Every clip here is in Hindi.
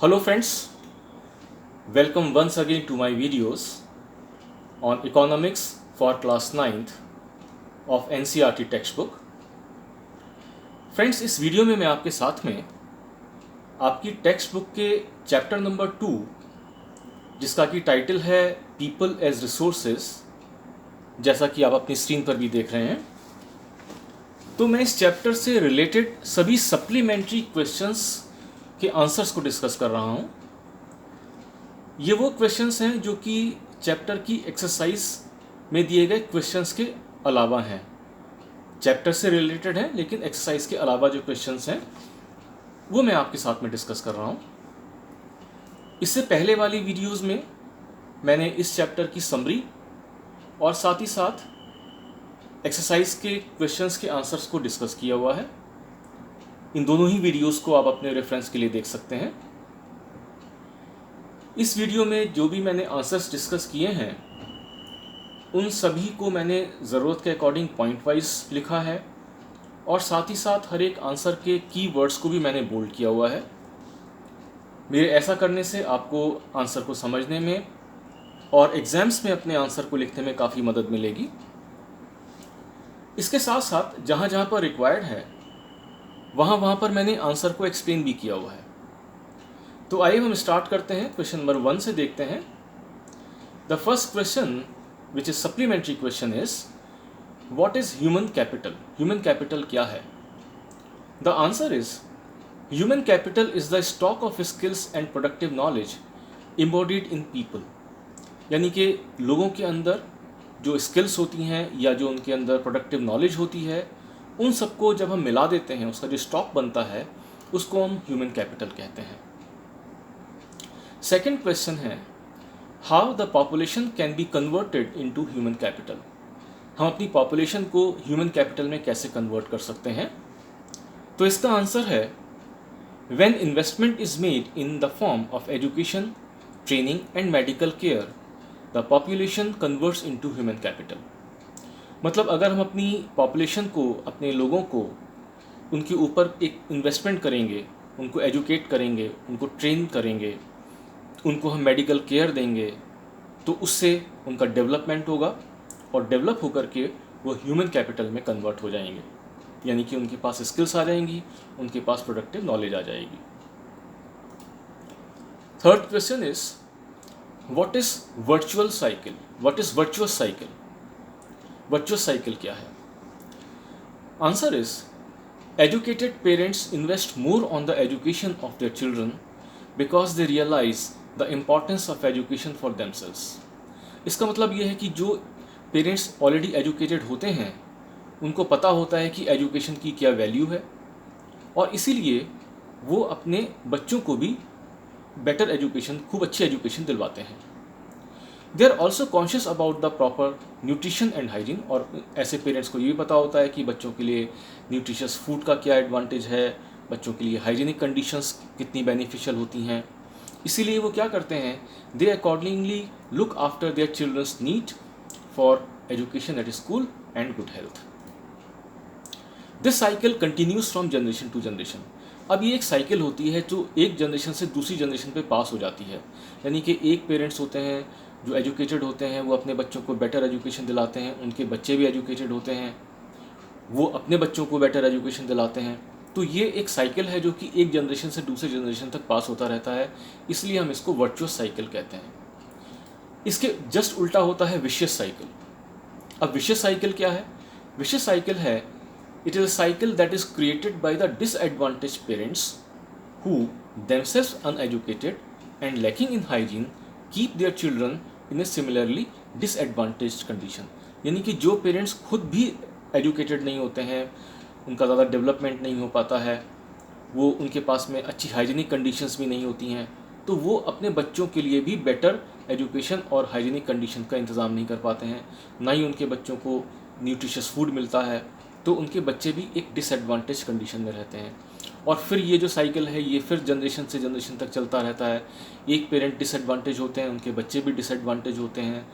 Hello friends, welcome once again to my videos on economics for class 9th of NCERT textbook. Friends, इस वीडियो में मैं आपके साथ में आपकी टेक्स्ट बुक के चैप्टर नंबर 2 जिसका कि टाइटल है पीपल एज रिसोर्सेज, जैसा कि आप अपनी स्क्रीन पर भी देख रहे हैं, तो मैं इस चैप्टर से रिलेटेड सभी सप्लीमेंट्री क्वेश्चंस के आंसर्स को डिस्कस कर रहा हूं। ये वो क्वेश्चंस हैं जो कि चैप्टर की एक्सरसाइज में दिए गए क्वेश्चंस के अलावा हैं। चैप्टर से रिलेटेड हैं लेकिन एक्सरसाइज के अलावा जो क्वेश्चंस हैं वो मैं आपके साथ में डिस्कस कर रहा हूँ। इससे पहले वाली वीडियोस में मैंने इस चैप्टर की समरी और साथ ही साथ एक्सरसाइज के क्वेश्चंस के आंसर्स को डिस्कस किया हुआ है। इन दोनों ही वीडियोस को आप अपने रेफरेंस के लिए देख सकते हैं। इस वीडियो में जो भी मैंने आंसर्स डिस्कस किए हैं उन सभी को मैंने ज़रूरत के अकॉर्डिंग पॉइंट वाइज लिखा है और साथ ही साथ हर एक आंसर के कीवर्ड्स को भी मैंने बोल्ड किया हुआ है। मेरे ऐसा करने से आपको आंसर को समझने में और एग्ज़ाम्स में अपने आंसर को लिखने में काफ़ी मदद मिलेगी। इसके साथ साथ जहाँ जहाँ पर रिक्वायर्ड है वहाँ पर मैंने आंसर को एक्सप्लेन भी किया हुआ है। तो आइए हम स्टार्ट करते हैं। क्वेश्चन नंबर 1 से देखते हैं। The first question which is supplementary question is what is human capital. Human capital क्या है? The answer is human capital is the stock of skills and productive knowledge embodied in people. यानी कि लोगों के अंदर जो स्किल्स होती हैं या जो उनके अंदर प्रोडक्टिव नॉलेज होती है उन सबको जब हम मिला देते हैं उसका जो स्टॉक बनता है उसको हम ह्यूमन कैपिटल कहते हैं। सेकेंड क्वेश्चन है how the population can be converted into human capital. हम अपनी पॉपुलेशन को ह्यूमन कैपिटल में कैसे कन्वर्ट कर सकते हैं? तो इसका आंसर है when investment is made in the form of education, training and medical care the population converts into human capital. मतलब अगर हम अपनी पॉपुलेशन को, अपने लोगों को, उनके ऊपर एक इन्वेस्टमेंट करेंगे, उनको एजुकेट करेंगे, उनको ट्रेन करेंगे, उनको हम मेडिकल केयर देंगे तो उससे उनका डेवलपमेंट होगा और डेवलप होकर के वो ह्यूमन कैपिटल में कन्वर्ट हो जाएंगे। यानी कि उनके पास स्किल्स आ जाएंगी, उनके पास प्रोडक्टिव नॉलेज आ जाएगी। Third question is what is virtual cycle. What is virtuous cycle? Virtuous cycle क्या है? Answer is educated parents invest more on the education of their children because they realise the importance of education for themselves. इसका मतलब ये है कि जो पेरेंट्स ऑलरेडी एजुकेटेड होते हैं उनको पता होता है कि एजुकेशन की क्या वैल्यू है और इसीलिए वो अपने बच्चों को भी बेटर एजुकेशन, खूब अच्छी एजुकेशन दिलवाते हैं। They are also conscious about the proper nutrition and hygiene. और ऐसे पेरेंट्स को ये भी पता होता है कि बच्चों के लिए न्यूट्रिशियस फूड का क्या एडवांटेज है, बच्चों के लिए हाइजीनिक कंडीशंस कितनी बेनिफिशियल होती हैं। इसीलिए वो क्या करते हैं, they accordingly look after their childrens need for education at school and good health. This cycle continues from generation to generation. अब ये एक साइकिल होती है जो एक जनरेशन से दूसरी जनरेशन पे पास हो जाती है। यानी कि एक पेरेंट्स होते हैं जो एजुकेटेड होते हैं, वो अपने बच्चों को बेटर एजुकेशन दिलाते हैं, उनके बच्चे भी एजुकेटेड होते हैं, वो अपने बच्चों को बेटर एजुकेशन दिलाते हैं। तो ये एक साइकिल है जो कि एक जनरेशन से दूसरे जनरेशन तक पास होता रहता है, इसलिए हम इसको वर्चुअस साइकिल कहते हैं। इसके जस्ट उल्टा होता है विशियस साइकिल। अब विशियस साइकिल क्या है? विशियस साइकिल है it is a cycle that is created by the disadvantage parents who themselves uneducated and lacking in hygiene keep their children in A similarly disadvantaged condition. यानी कि जो पेरेंट्स खुद भी एजुकेटेड नहीं होते हैं, उनका ज़्यादा डेवलपमेंट नहीं हो पाता है, वो उनके पास में अच्छी हाइजीनिक कंडीशंस भी नहीं होती हैं, तो वो अपने बच्चों के लिए भी बेटर एजुकेशन और हाइजीनिक कंडीशन का इंतज़ाम नहीं कर पाते हैं, ना ही उनके बच्चों को न्यूट्रिशियस फूड मिलता है, तो उनके बच्चे भी एक डिसएडवांटेज कंडीशन में रहते हैं। और फिर ये जो साइकिल है ये फिर जनरेशन से जनरेशन तक चलता रहता है। एक पेरेंट डिसएडवांटेज होते हैं, उनके बच्चे भी डिसएडवांटेज होते हैं,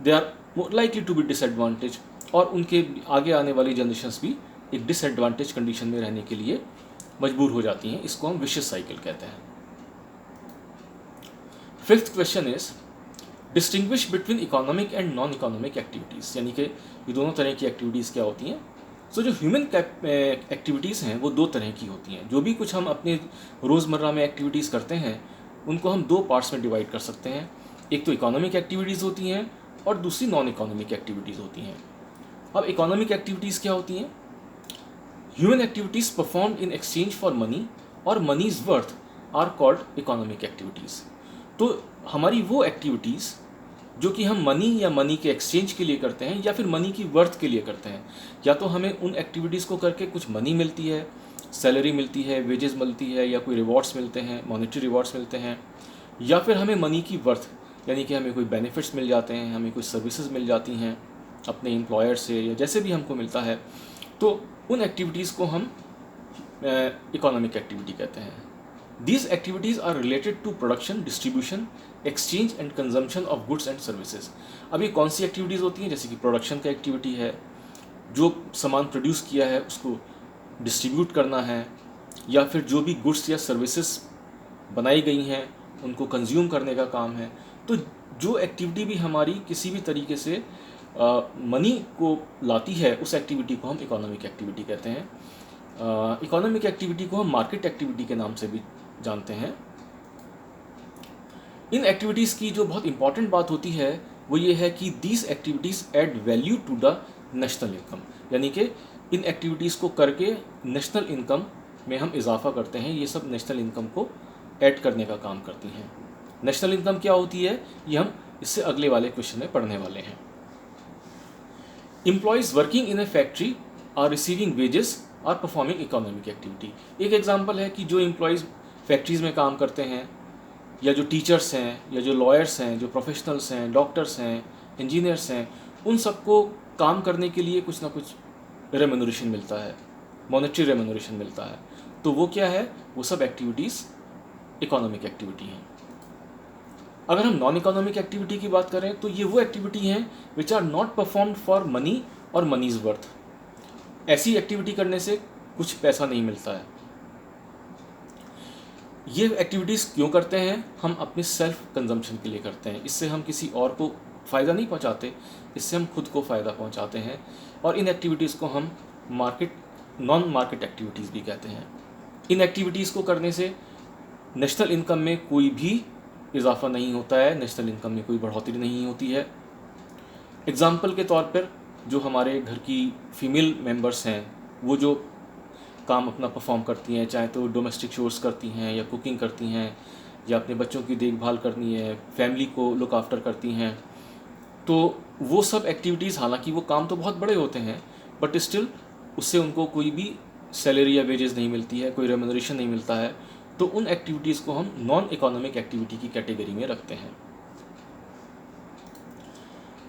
they are more likely to be disadvantage, और उनके आगे आने वाली जनरेशन्स भी एक डिसएडवांटेज कंडीशन में रहने के लिए मजबूर हो जाती हैं। इसको हम विशियस साइकिल कहते हैं। Fifth question is distinguish between economic and non economic activities, यानी कि ये दोनों तरह की एक्टिविटीज़ क्या होती हैं। सो जो ह्यूमन एक्टिविटीज़ हैं वो दो तरह की होती हैं। जो भी कुछ हम अपने रोज़मर्रा में एक्टिविटीज़ करते हैं उनको हम दो पार्ट्स में डिवाइड कर सकते हैं। एक तो इकोनॉमिक एक्टिविटीज़ होती हैं और दूसरी नॉन इकोनॉमिक एक्टिविटीज़ होती हैं। अब इकोनॉमिक एक्टिविटीज़ क्या होती हैं? Human activities performed in exchange for money और money's worth are called economic activities. तो हमारी वो एक्टिविटीज़ जो कि हम मनी या मनी के एक्सचेंज के लिए करते हैं या फिर मनी की वर्थ के लिए करते हैं, या तो हमें उन एक्टिविटीज़ को करके कुछ मनी मिलती है, सैलरी मिलती है, वेजेस मिलती है, या कोई रिवॉर्ड्स मिलते हैं, मॉनेटरी रिवॉर्ड्स मिलते हैं, या फिर हमें मनी की वर्थ यानी कि हमें कोई बेनिफिट्स मिल जाते हैं, हमें कोई सर्विसेज मिल जाती हैं अपने एम्प्लॉयर से या जैसे भी हमको मिलता है, तो उन एक्टिविटीज़ को हम इकोनॉमिक एक्टिविटी कहते हैं। These activities are related to production, distribution, exchange and consumption of goods and services। अब ये कौन सी एक्टिविटीज़ होती हैं? जैसे कि प्रोडक्शन का एक्टिविटी है, जो सामान प्रोड्यूस किया है उसको डिस्ट्रीब्यूट करना है, या फिर जो भी गुड्स या सर्विसेज बनाई गई हैं उनको कंज्यूम करने का काम है। तो जो एक्टिविटी भी हमारी किसी भी तरीके से मनी को लाती है उस एक्टिविटी को हम इकोनॉमिक एक्टिविटी कहते हैं। इकोनॉमिक एक्टिविटी को हम मार्केट एक्टिविटी के नाम से भी जानते हैं। इन एक्टिविटीज़ की जो बहुत इंपॉर्टेंट बात होती है वो ये है कि these activities add value to the national income, यानी कि इन एक्टिविटीज़ को करके नेशनल इनकम में हम इजाफा करते हैं। ये सब नेशनल इनकम को ऐड करने का काम करती हैं। नेशनल इनकम क्या होती है ये हम इससे अगले वाले क्वेश्चन में पढ़ने वाले हैं। Employees working in a factory are receiving wages are performing economic activity. एक एग्जांपल है कि जो एम्प्लॉयज़ फैक्ट्रीज़ में काम करते हैं, या जो टीचर्स हैं, या जो लॉयर्स हैं, जो प्रोफेशनल्स हैं, डॉक्टर्स हैं, इंजीनियर्स हैं, उन सबको काम करने के लिए कुछ ना कुछ रेम्यूनरेशन मिलता है, मॉनेटरी रेम्यूनरेशन मिलता है। तो वो क्या है? वो सब एक्टिविटीज़ इकोनॉमिक एक्टिविटी हैं। अगर हम नॉन इकोनॉमिक एक्टिविटी की बात करें तो ये वो एक्टिविटी हैं which are not performed for money और मनीज वर्थ। ऐसी एक्टिविटी करने से कुछ पैसा नहीं मिलता है। ये एक्टिविटीज़ क्यों करते हैं? हम अपने सेल्फ कंजम्पशन के लिए करते हैं। इससे हम किसी और को फ़ायदा नहीं पहुंचाते, इससे हम खुद को फ़ायदा पहुंचाते हैं। और इन एक्टिविटीज़ को हम नॉन मार्केट एक्टिविटीज़ भी कहते हैं। इन एक्टिविटीज़ को करने से नेशनल इनकम में कोई भी इजाफा नहीं होता है, नेशनल इनकम में कोई बढ़ोतरी नहीं होती है। एग्ज़ाम्पल के तौर पर जो हमारे घर की फीमेल मेंबर्स हैं वो जो काम अपना परफॉर्म करती हैं, चाहे तो डोमेस्टिक चोर्स करती हैं या कुकिंग करती हैं या अपने बच्चों की देखभाल करनी है, फैमिली को लुक आफ्टर करती हैं, तो वो सब एक्टिविटीज़, हालांकि वो काम तो बहुत बड़े होते हैं बट स्टिल उससे उनको कोई भी सैलरी या वेजेस नहीं मिलती है, कोई रेम्यूनरेशन नहीं मिलता है। तो उन एक्टिविटीज़ को हम नॉन इकोनॉमिक एक्टिविटी की कैटेगरी में रखते हैं।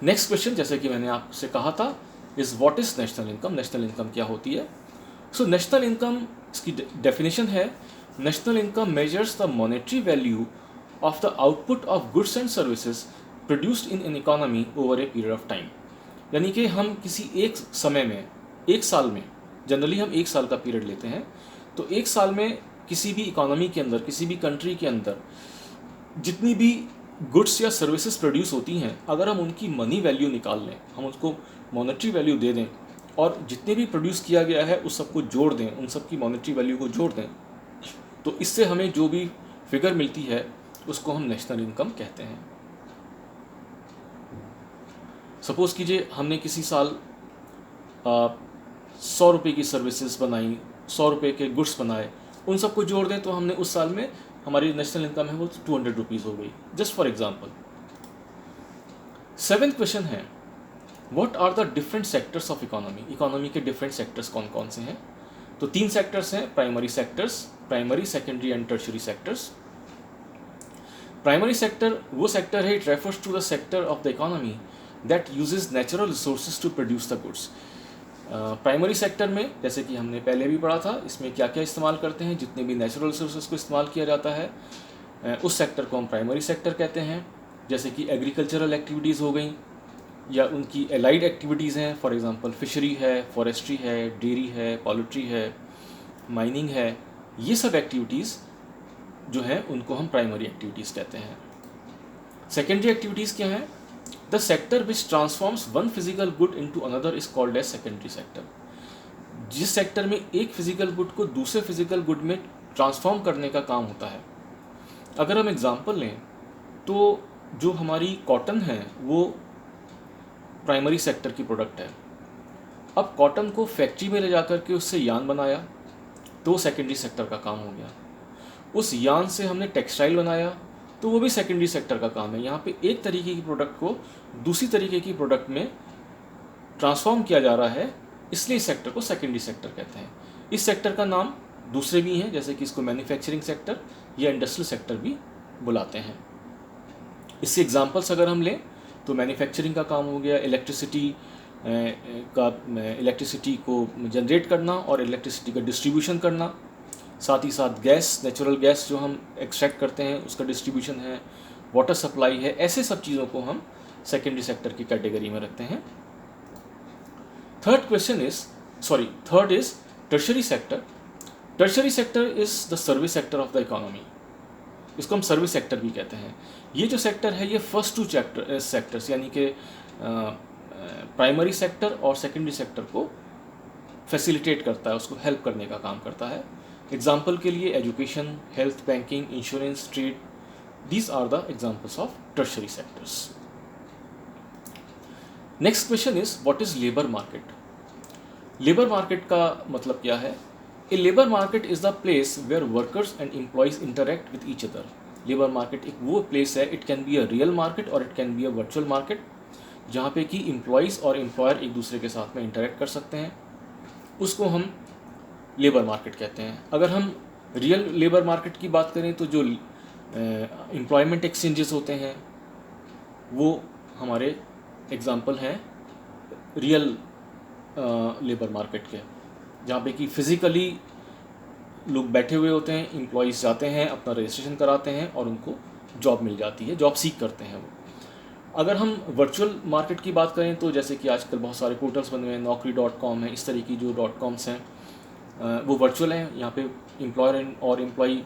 नेक्स्ट क्वेश्चन, जैसे कि मैंने आपसे कहा था, is what is national income. National income क्या होती है? सो नेशनल इनकम, इसकी डेफिनेशन है, national income measures the monetary value of the output of goods and services produced in an economy over a period of time. यानी कि हम किसी एक समय में, एक साल में, जनरली हम एक साल का पीरियड लेते हैं, तो एक साल में किसी भी इकोनॉमी के अंदर, किसी भी कंट्री के अंदर जितनी भी गुड्स या सर्विसेज प्रोड्यूस होती हैं, अगर हम उनकी मनी वैल्यू निकाल लें, हम उसको मॉनेटरी वैल्यू दे दें और जितने भी प्रोड्यूस किया गया है उस सबको जोड़ दें, उन सब की मॉनेटरी वैल्यू को जोड़ दें, तो इससे हमें जो भी फिगर मिलती है उसको हम नेशनल इनकम कहते हैं। सपोज़ कीजिए हमने किसी साल 100 रुपये की सर्विसेज बनाई, 100 रुपये के गुड्स बनाए, उन सबको जोड़ दें तो हमने उस साल में हमारी नेशनल इनकम है वो 200 रुपीज़ हो गई, just for example. 7th question है, what are the different sectors of economy. Economy के डिफरेंट सेक्टर्स कौन कौन से हैं? तो 3 सेक्टर्स हैं, primary sectors, primary, secondary and tertiary sectors. Primary sector वो सेक्टर है, it refers to the sector of the economy that uses natural resources to produce the goods. Primary sector में, जैसे कि हमने पहले भी पढ़ा था, इसमें क्या क्या इस्तेमाल करते हैं, जितने भी नेचुरल रिसोर्सेज को इस्तेमाल किया जाता है उस सेक्टर को हम प्राइमरी सेक्टर कहते हैं। जैसे कि एग्रीकल्चरल एक्टिविटीज़ हो गई या उनकी एलाइड एक्टिविटीज़ हैं, फॉर एग्जांपल फिशरी है, फॉरेस्ट्री है, डेयरी है, पोल्ट्री है, माइनिंग है, ये सब एक्टिविटीज़ जो हैं उनको हम प्राइमरी एक्टिविटीज़ कहते हैं। सेकेंडरी एक्टिविटीज़ क्या है? The sector which transforms one physical good into another is called as secondary sector. जिस सेक्टर में एक फिजिकल गुड को दूसरे फिजिकल गुड में ट्रांसफॉर्म करने का काम होता है। अगर हम एग्जांपल लें तो जो हमारी कॉटन है वो प्राइमरी सेक्टर की प्रोडक्ट है। अब कॉटन को फैक्ट्री में ले जाकर के उससे यान बनाया तो सेकेंडरी सेक्टर का काम हो गया। उस यान से हमने टेक्सटाइल बनाया तो वो भी सेकेंडरी सेक्टर का काम है। यहाँ पे एक तरीके की प्रोडक्ट को दूसरी तरीके की प्रोडक्ट में ट्रांसफॉर्म किया जा रहा है, इसलिए इस सेक्टर को सेकेंडरी सेक्टर कहते हैं। इस सेक्टर का नाम दूसरे भी हैं, जैसे कि इसको मैन्युफैक्चरिंग सेक्टर या इंडस्ट्रियल सेक्टर भी बुलाते हैं। इससे एग्जांपल्स अगर हम लें तो मैन्युफैक्चरिंग का काम हो गया इलेक्ट्रिसिटी को जनरेट करना और इलेक्ट्रिसिटी का डिस्ट्रीब्यूशन करना। साथ ही साथ गैस, नेचुरल गैस जो हम एक्सट्रैक्ट करते हैं उसका डिस्ट्रीब्यूशन है, वाटर सप्लाई है। ऐसे सब चीज़ों को हम सेकेंडरी सेक्टर की कैटेगरी में रखते हैं। Third is tertiary sector. Tertiary sector is the service sector of the economy. इसको हम सर्विस सेक्टर भी कहते हैं। ये जो सेक्टर है ये फर्स्ट टू सेक्टर्स यानी कि प्राइमरी सेक्टर और सेकेंडरी सेक्टर को फैसिलिटेट करता है, उसको हेल्प करने का काम करता है। एग्जाम्पल के लिए education, health, banking, insurance, trade, these are the examples of tertiary sectors. Next question is what is labour market. Labour market का मतलब क्या है? A labour market is the place where workers and employees interact with each other. Labour market एक वो प्लेस है, it can be a real market और it can be a virtual market, जहाँ पे कि एम्प्लॉयज़ और एम्प्लॉयर एक दूसरे के साथ में इंटरेक्ट कर सकते हैं, उसको हम लेबर मार्केट कहते हैं। अगर हम रियल लेबर मार्केट की बात करें तो जो एम्प्लॉयमेंट एक्सचेंजेस होते हैं वो हमारे एग्जाम्पल हैं रियल लेबर मार्केट के, जहाँ पे कि फिज़िकली लोग बैठे हुए होते हैं, एम्प्लॉयज़ जाते हैं, अपना रजिस्ट्रेशन कराते हैं और उनको जॉब मिल जाती है, जॉब सीख करते हैं वो। अगर हम वर्चुअल मार्केट की बात करें तो जैसे कि आजकल बहुत सारे पोर्टल्स बने हुए हैं, naukri.com है, इस तरह की जो .coms हैं वो वर्चुअल हैं। यहाँ पे एम्प्लॉयर और एम्प्लॉई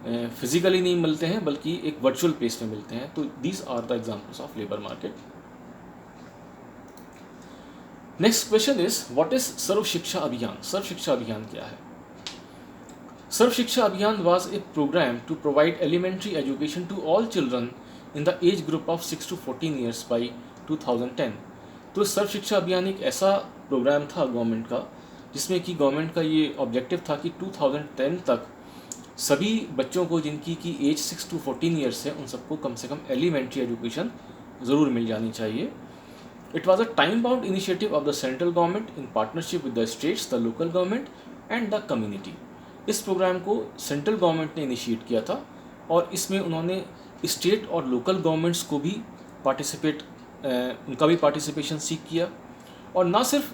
फिजिकली नहीं मिलते हैं बल्कि एक वर्चुअल प्लेस में मिलते हैं। तो these are the examples of labour market. Next question is what is Sarva Shiksha Abhiyan. सर्व शिक्षा अभियान क्या है? सर्व शिक्षा अभियान was a program to provide elementary education to all children in the age group of 6 to 14 years by 2010। तो सर्व शिक्षा अभियान एक ऐसा प्रोग्राम था गवर्नमेंट का जिसमें कि गवर्नमेंट का ये ऑब्जेक्टिव था कि 2010 तक सभी बच्चों को जिनकी की एज 6 to 14 ईयर्स है उन सबको कम से कम एलिमेंट्री एजुकेशन ज़रूर मिल जानी चाहिए। It was a time bound initiative of the central government in partnership with the states, the local government and the community. इस प्रोग्राम को सेंट्रल गवर्नमेंट ने इनिशिएट किया था और इसमें उन्होंने स्टेट और लोकल गवर्नमेंट्स को भी उनका भी पार्टिसिपेशन सीख किया। और ना सिर्फ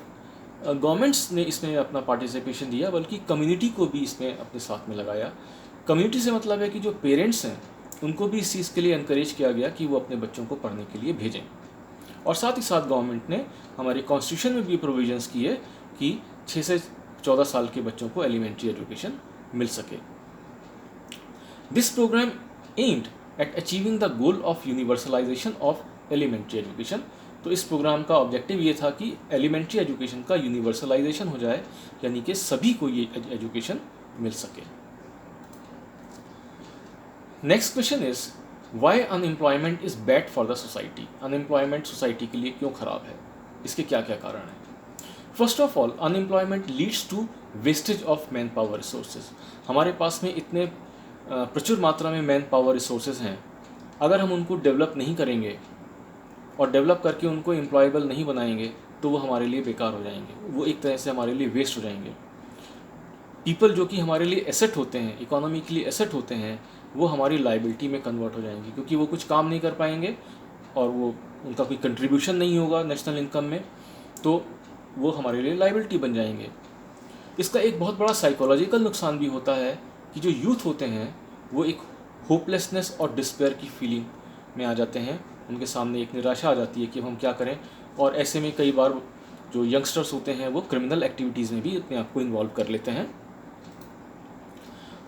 गवर्नमेंट्स ने इसमें अपना पार्टिसिपेशन दिया बल्कि कम्युनिटी को भी इसमें अपने साथ में लगाया। कम्युनिटी से मतलब है कि जो पेरेंट्स हैं उनको भी इस चीज़ के लिए इनकरेज किया गया कि वो अपने बच्चों को पढ़ने के लिए भेजें। और साथ ही साथ गवर्नमेंट ने हमारे कॉन्स्टिट्यूशन में भी प्रोविजंस किए कि 6 से 14 साल के बच्चों को एलिमेंट्री एजुकेशन मिल सके। This programme aimed at achieving the goal of universalisation of elementary education. तो इस प्रोग्राम का ऑब्जेक्टिव ये था कि एलिमेंट्री एजुकेशन का यूनिवर्सलाइजेशन हो जाए, यानी कि सभी को ये एजुकेशन मिल सके। Next question is why unemployment is bad for the society. Unemployment society के लिए क्यों ख़राब है, इसके क्या क्या कारण हैं? First of all, unemployment leads to wastage of man power resources. हमारे पास में इतने प्रचुर मात्रा में मैन पावर रिसोर्सेज हैं, अगर हम उनको डेवलप नहीं करेंगे और डेवलप करके उनको एम्प्लॉयबल नहीं बनाएंगे तो वो हमारे लिए बेकार हो जाएंगे, वो एक तरह से हमारे लिए वेस्ट हो जाएंगे। पीपल जो कि हमारे लिए एसेट होते हैं, इकोनॉमी के लिए एसेट होते हैं, वो हमारी लाइबिलिटी में कन्वर्ट हो जाएंगे क्योंकि वो कुछ काम नहीं कर पाएंगे और वो उनका कोई कंट्रीब्यूशन नहीं होगा नेशनल इनकम में, तो वो हमारे लिए लाइबिलिटी बन जाएंगे। इसका एक बहुत बड़ा साइकोलॉजिकल नुकसान भी होता है कि जो यूथ होते हैं वो एक होपलेसनेस और डिस्पेयर की फीलिंग में आ जाते हैं, उनके सामने एक निराशा आ जाती है कि अब हम क्या करें। और ऐसे में कई बार जो यंगस्टर्स होते हैं वो क्रिमिनल एक्टिविटीज़ में भी अपने आप को इन्वॉल्व कर लेते हैं।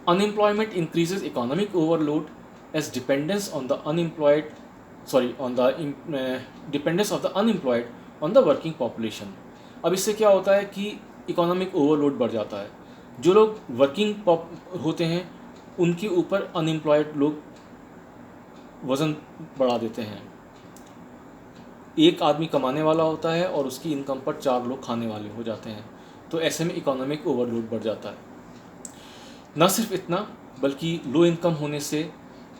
Unemployment increases economic overload as dependence on the unemployed sorry on the dependence of the unemployed on the working population. अब इससे क्या होता है कि इकोनॉमिक ओवरलोड बढ़ जाता है। जो लोग वर्किंग होते हैं उनके ऊपर अनएम्प्लॉयड लोग वज़न बढ़ा देते हैं। एक आदमी कमाने वाला होता है और उसकी इनकम पर 4 लोग खाने वाले हो जाते हैं, तो ऐसे में इकोनॉमिक ओवरलोड बढ़ जाता है। न सिर्फ इतना, बल्कि लो इनकम होने से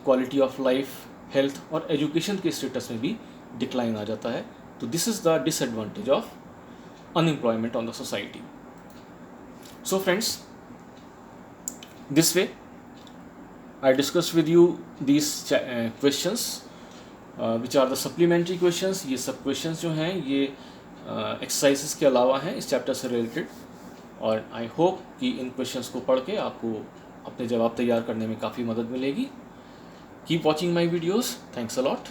क्वालिटी ऑफ लाइफ, हेल्थ और एजुकेशन के स्टेटस में भी डिक्लाइन आ जाता है। तो this is the disadvantage of unemployment on the society. So friends, this way I discussed with you these questions which are the supplementary questions। ये सब questions जो हैं ये exercises के अलावा हैं इस चैप्टर से रिलेटेड, और आई होप कि इन questions को पढ़ के आपको अपने जवाब तैयार करने में काफ़ी मदद मिलेगी। Keep watching my videos. Thanks a lot.